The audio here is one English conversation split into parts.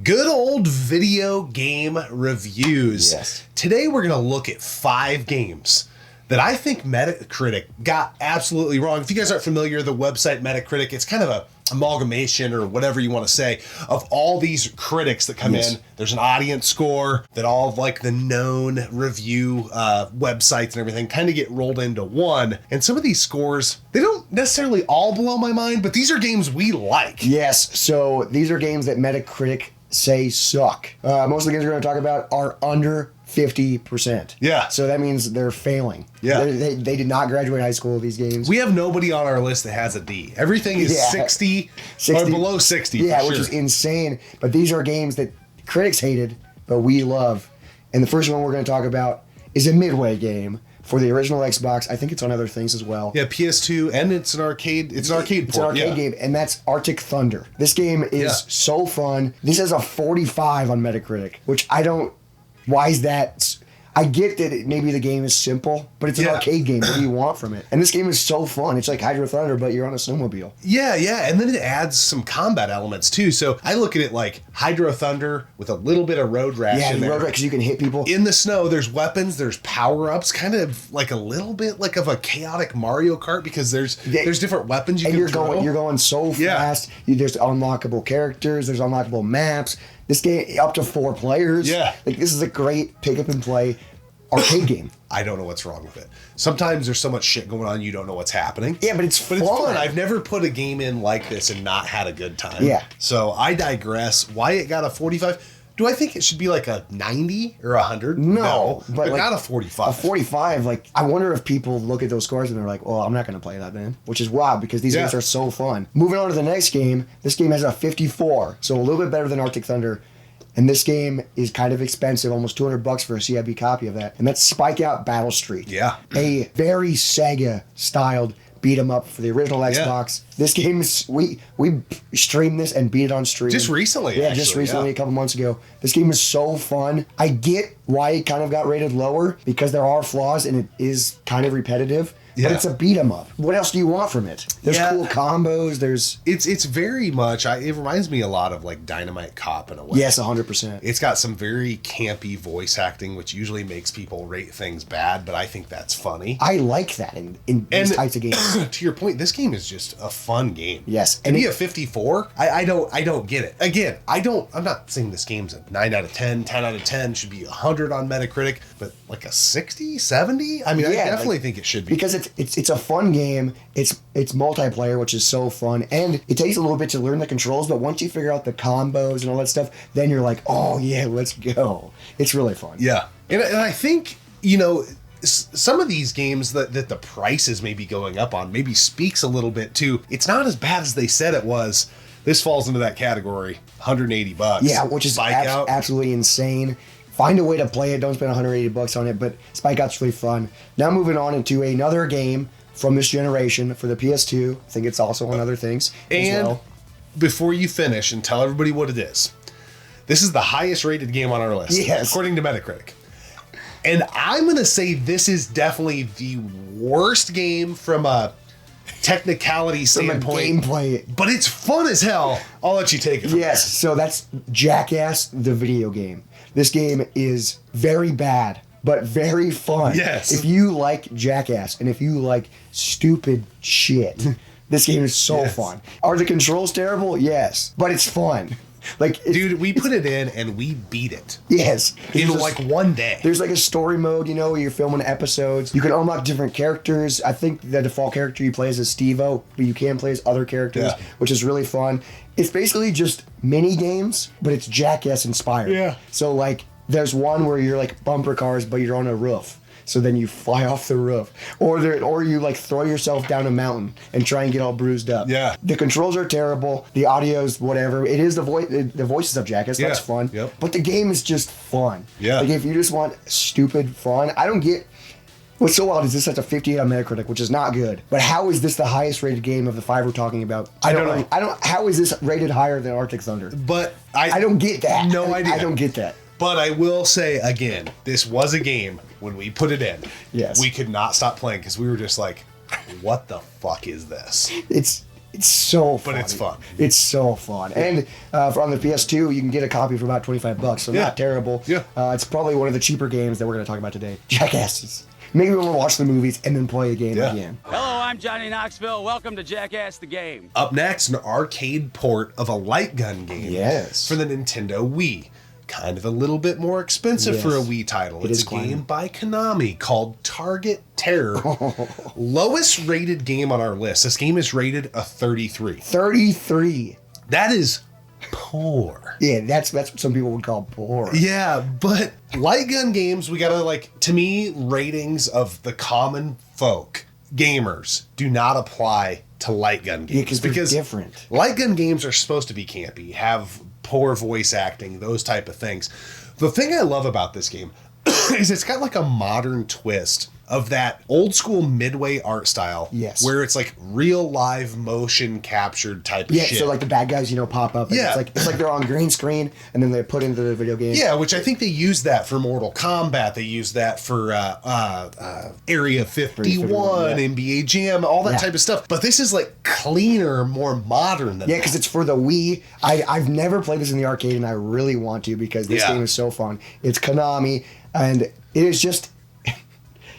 Good old video game reviews. Yes. Today we're going to look at 5 games that I think Metacritic got absolutely wrong. If you guys aren't familiar, the website Metacritic, it's kind of a amalgamation or whatever you want to say of all these critics that come in. There's an audience score that all of like the known review websites and everything kind of get rolled into one. And some of these scores, they don't necessarily all blow my mind, but these are games we like. Yes, so these are games that Metacritic say suck. Most of the games we're going to talk about are under 50%. Yeah. So that means they're failing. Yeah. They did not graduate high school, these games. We have nobody on our list that has a D. Everything is 60 or below 60. Yeah, for which sure. is insane. But these are games that critics hated, but we love. And the first one we're going to talk about is a midway game for the original Xbox. I think it's on other things as well. Yeah, PS2, and it's an arcade. It's an arcade port. It's an arcade game, and that's Arctic Thunder. This game is so fun. This has a 45 on Metacritic, which I don't. Why is that? I get that maybe the game is simple, but it's an arcade game. What do you want from it? And this game is so fun. It's like Hydro Thunder, but you're on a snowmobile. Yeah, and then it adds some combat elements too. So I look at it like Hydro Thunder with a little bit of road rash in there. Road rash because you can hit people. In the snow, there's weapons, there's power-ups, kind of like a little bit like of a chaotic Mario Kart because there's different weapons you can throw. You're going so fast. There's unlockable characters, there's unlockable maps. This game, up to 4 players. Yeah. Like, this is a great pick-up-and-play arcade game. I don't know what's wrong with it. Sometimes there's so much shit going on, you don't know what's happening. Yeah, but it's fun. I've never put a game in like this and not had a good time. Yeah. So I digress. Why it got a 45? Do I think it should be like a 90 or 100? No, but like, not a 45. A 45, like, I wonder if people look at those scores and they're like, well, I'm not going to play that then. Which is wild because these games are so fun. Moving on to the next game, this game has a 54, so a little bit better than Arctic Thunder. And this game is kind of expensive, almost $200 for a CIB copy of that. And that's Spike Out Battle Street. Yeah. A very SEGA-styled beat 'em up for the original Xbox. This game is we streamed this and beat it on stream. Just recently, Yeah, just recently, a couple months ago. This game is so fun. I get why it kind of got rated lower because there are flaws and it is kind of repetitive. But it's a beat 'em up. What else do you want from it? There's cool combos. It's very much. It reminds me a lot of like Dynamite Cop in a way. Yes, 100%. It's got some very campy voice acting, which usually makes people rate things bad, but I think that's funny. I like that in these types of games. To your point, this game is just a fun game. Yes, to be a 54, I don't get it. Again, I'm not saying this game's a 9 out of 10, 10 out of 10 should be 100 on Metacritic, but like a 60, 70. I mean, I definitely think it should be because it's a fun game. It's multiplayer, which is so fun, and it takes a little bit to learn the controls. But once you figure out the combos and all that stuff, then you're like, oh yeah, let's go. It's really fun. Yeah, and I think some of these games that the prices may be going up on maybe speaks a little bit to it's not as bad as they said it was. This falls into that category, $180. Yeah, which is absolutely insane. Find a way to play it. Don't spend $180 on it, but Spike Out's really fun. Now moving on into another game from this generation for the PS2. I think it's also on other things as well. Before you finish and tell everybody what it is, this is the highest rated game on our list, according to Metacritic. And I'm going to say this is definitely the worst game from a technicality standpoint. From a gameplay. But it's fun as hell. I'll let you take it from there. So that's Jackass, the video game. This game is very bad, but very fun. Yes. If you like Jackass and if you like stupid shit, this game is so fun. Are the controls terrible? Yes. But it's fun. Dude, we put it in and we beat it. Yes. In like one day. There's like a story mode, where you're filming episodes. You can unlock different characters. I think the default character you play is as Steve-O, but you can play as other characters, which is really fun. It's basically just mini games, but it's Jackass inspired. Yeah. So like there's one where you're like bumper cars, but you're on a roof. So then you fly off the roof. Or you like throw yourself down a mountain and try and get all bruised up. Yeah. The controls are terrible. The audio's whatever. It is the voices of Jackass. That's fun. Yep. But the game is just fun. Yeah. Like if you just want stupid fun, I don't get. What's so wild is this has a 58 on Metacritic, which is not good. But how is this the highest rated game of the 5 we're talking about? I don't know. How is this rated higher than Arctic Thunder? But I don't get that. No idea. I don't get that. But I will say again, this was a game when we put it in. Yes. We could not stop playing because we were just like, what the fuck is this? It's so fun. But it's fun. It's so fun. And on the PS2, you can get a copy for about $25, so not terrible. Yeah. It's probably one of the cheaper games that we're going to talk about today. Jackasses. Maybe we'll watch the movies and then play a game again. Hello, I'm Johnny Knoxville. Welcome to Jackass the Game. Up next, an arcade port of a light gun game for the Nintendo Wii. Kind of a little bit more expensive for a Wii title. It's a game by Konami called Target Terror. Lowest rated game on our list. This game is rated a 33. 33. That is poor. Yeah, that's what some people would call poor. Yeah, but light gun games, we gotta to me, ratings of the common folk, gamers, do not apply to light gun games. Because they're different. Light gun games are supposed to be campy, have poor voice acting, those type of things. The thing I love about this game is it's got a modern twist of that old school Midway art style. Yes. Where it's real live motion captured type of shit. Yeah, so the bad guys, pop up. And it's like they're on green screen and then they're put into the video game. Yeah, which I think they used that for Mortal Kombat. They used that for Area 51, NBA Jam, all that type of stuff. But this is cleaner, more modern than that. Yeah, because it's for the Wii. I've never played this in the arcade and I really want to because this game is so fun. It's Konami and it is just...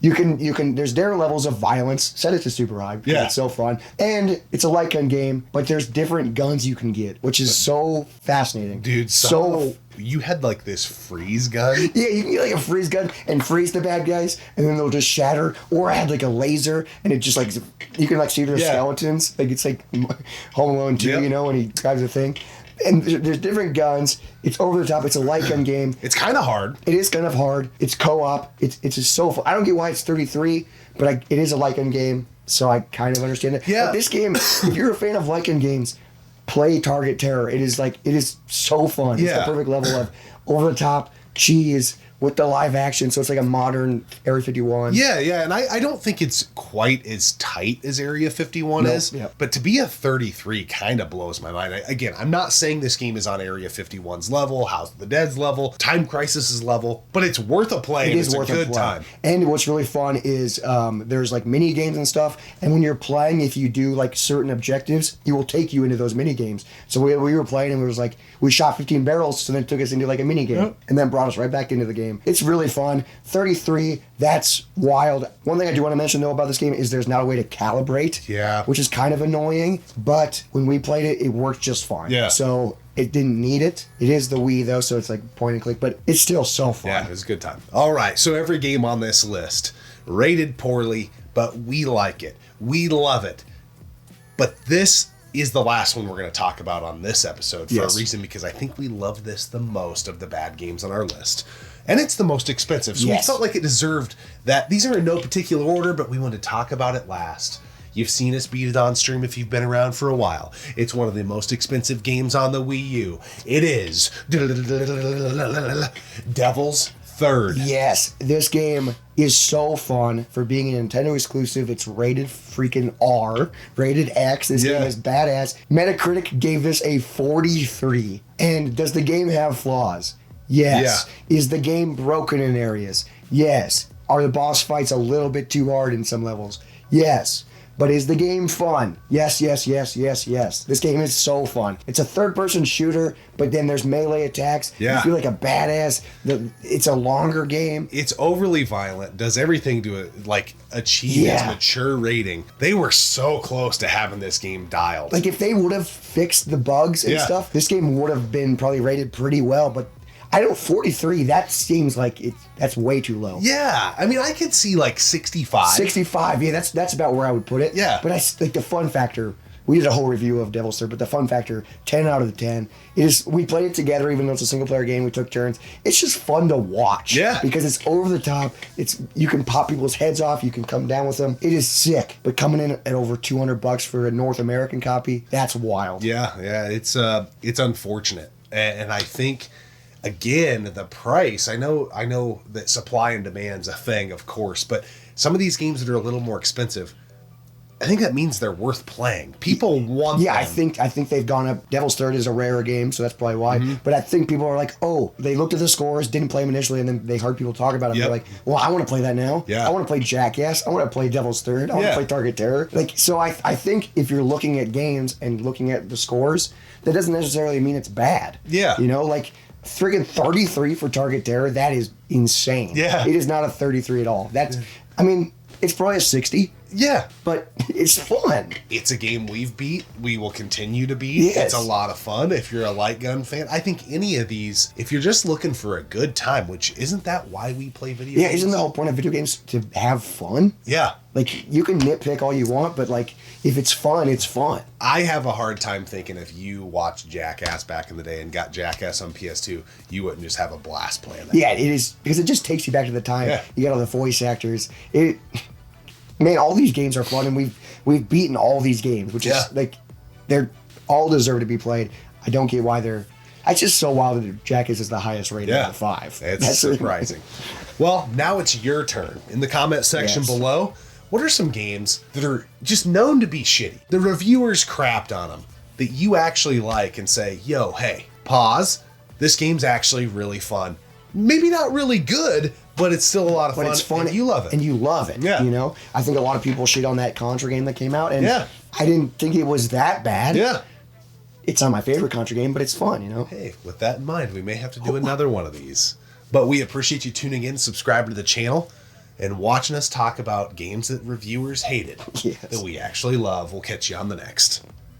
You can. There's different levels of violence. Set it to super high. Yeah, it's so fun, and it's a light gun game. But there's different guns you can get, which is so fascinating, dude. So you had this freeze gun. Yeah, you can get a freeze gun and freeze the bad guys, and then they'll just shatter. Or I had a laser, and it just you can see their skeletons. It's Home Alone 2, when he grabs the thing. And there's different guns. It's over the top. It's a light gun game. It's kind of hard. It is kind of hard. It's co-op. It's just so fun. I don't get why it's 33, but it is a light gun game, so I kind of understand it. Yeah. But this game, if you're a fan of light gun games, play Target Terror. It is so fun. Yeah. It's the perfect level of over the top cheese with the live action, so it's a modern Area 51. Yeah, and I don't think it's quite as tight as Area 51 is, but to be a 33 kind of blows my mind. Again, I'm not saying this game is on Area 51's level, House of the Dead's level, Time Crisis's level, but it's worth a play. It's worth a good time. And what's really fun is there's mini games and stuff, and when you're playing, if you do certain objectives, it will take you into those mini games. So we were playing and it was we shot 15 barrels, so then it took us into a mini game, and then brought us right back into the game. It's really fun. 33, that's wild. One thing I do want to mention, though, about this game is there's not a way to calibrate. Yeah. Which is kind of annoying, but when we played it, it worked just fine. Yeah. So it didn't need it. It is the Wii, though, so it's point and click, but it's still so fun. Yeah, it was a good time. All right, so every game on this list, rated poorly, but we like it. We love it. But this is the last one we're going to talk about on this episode for a reason, because I think we love this the most of the bad games on our list. And it's the most expensive, so we felt like it deserved that. These are in no particular order, but we want to talk about it last. You've seen us beat it on stream if you've been around for a while. It's one of the most expensive games on the Wii U. It is Devil's Third. Yes, this game is so fun for being a Nintendo exclusive. It's rated freaking R, rated X. This game is badass. Metacritic gave this a 43. And does the game have flaws? Yes. Yeah. Is the game broken in areas? Yes. Are the boss fights a little bit too hard in some levels? Yes. But is the game fun? Yes. This game is so fun. It's a third-person shooter, but then there's melee attacks. Yeah. You feel like a badass. It's a longer game. It's overly violent, does everything to achieve its mature rating. They were so close to having this game dialed. If they would have fixed the bugs and stuff, this game would have been probably rated pretty well, but 43, that seems that's way too low. Yeah, I mean, I could see 65. 65, yeah, that's about where I would put it. Yeah. But the fun factor, we did a whole review of Devil's Third, but the fun factor, 10 out of the 10. We played it together, even though it's a single player game, we took turns. It's just fun to watch. Yeah. Because it's over the top. You can pop people's heads off, you can come down with them. It is sick. But coming in at over $200 for a North American copy, that's wild. Yeah, it's unfortunate. And I think, again, the price, I know that supply and demand's a thing, of course, but some of these games that are a little more expensive, I think that means they're worth playing. People want them. I think they've gone up. Devil's Third is a rarer game, so that's probably why. But I think people are like, oh, they looked at the scores, didn't play them initially, and then they heard people talk about it. Yep. They're like, well, I want to play that now. Yeah. I want to play Jackass. I want to play Devil's Third. I want to play Target Terror. Like, so I think if you're looking at games and looking at the scores, that doesn't necessarily mean it's bad. Yeah. You know, like friggin' 33 for Target Terror, that is insane. Yeah. It is not a 33 at all. That's, I mean, it's probably a 60. Yeah. But it's fun. It's a game we've beat. We will continue to beat. Yes. It's a lot of fun. If you're a light gun fan, I think any of these, if you're just looking for a good time, which isn't that why we play video games? Yeah, isn't the whole point of video games to have fun? Yeah. Like, you can nitpick all you want, but, like, if it's fun, it's fun. I have a hard time thinking if you watched Jackass back in the day and got Jackass on PS2, you wouldn't just have a blast playing that. Yeah, it is, because it just takes you back to the time. Yeah. You got all the voice actors. Man, all these games are fun, and we've beaten all these games, which is, like, they're all deserve to be played. I don't get why they're... It's just so wild that Jackass is the highest rated out of 5. That's surprising. Well, now it's your turn. In the comment section below, what are some games that are just known to be shitty? The reviewers crapped on them that you actually like and say, yo, hey, pause. This game's actually really fun. Maybe not really good, but it's still a lot of fun. But it's fun. And you love it. And you love it. Yeah. You know? I think a lot of people shit on that Contra game that came out, and Yeah. I didn't think it was that bad. Yeah. It's not my favorite Contra game, but it's fun, you know? Hey, with that in mind, we may have to do another one of these. But we appreciate you tuning in, subscribing to the channel, and watching us talk about games that reviewers hated Yes. that we actually love. We'll catch you on the next.